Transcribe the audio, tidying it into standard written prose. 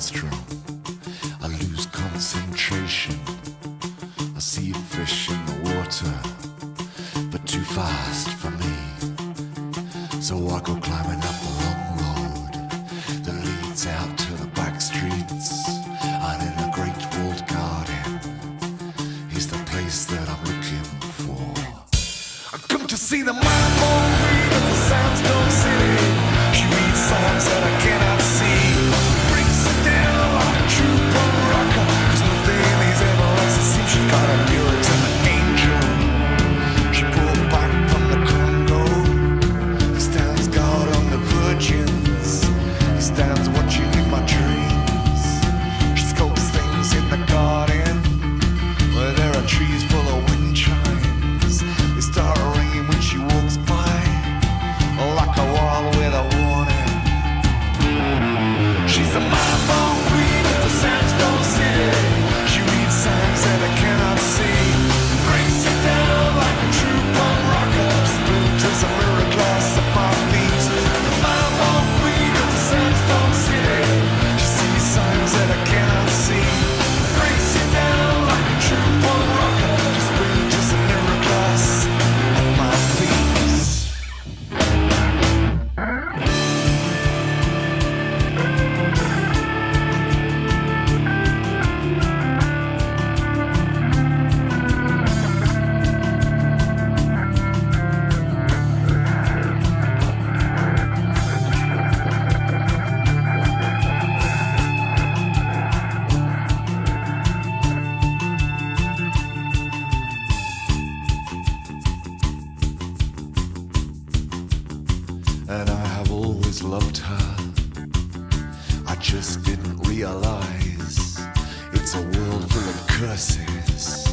maelstrom. I lose concentration. I see fish in the water, but too fast for me. So I go climbing up the long road that leads out to the back streets. And in a great walled garden is the place that I'm looking for. I've come to see the mambo queen of the sandstone city. She reads songs that I cannot see. Breaks it down like a true punk rocker. Cause nothing is ever as it seems. She's got a Puritan angel. She pulled back from the Congo. He stands guard on the virgins. He stands watching in my dreams. She sculpts things in the garden where there are trees full of wind chimes. They start ringing when she walks by, like a wall with a warning. She's the mambo queen of the sandstone city. She reads signs that I cannot see. Breaks it down like a true punk rocker. Splinters a mirror glass at my feet. The mambo queen of the sandstone city. She sees signs that I cannot see. Breaks it down like a true punk rocker. Splinters a mirror glass at my feet. And I have always loved her. I just didn't realize it's a world full of curses.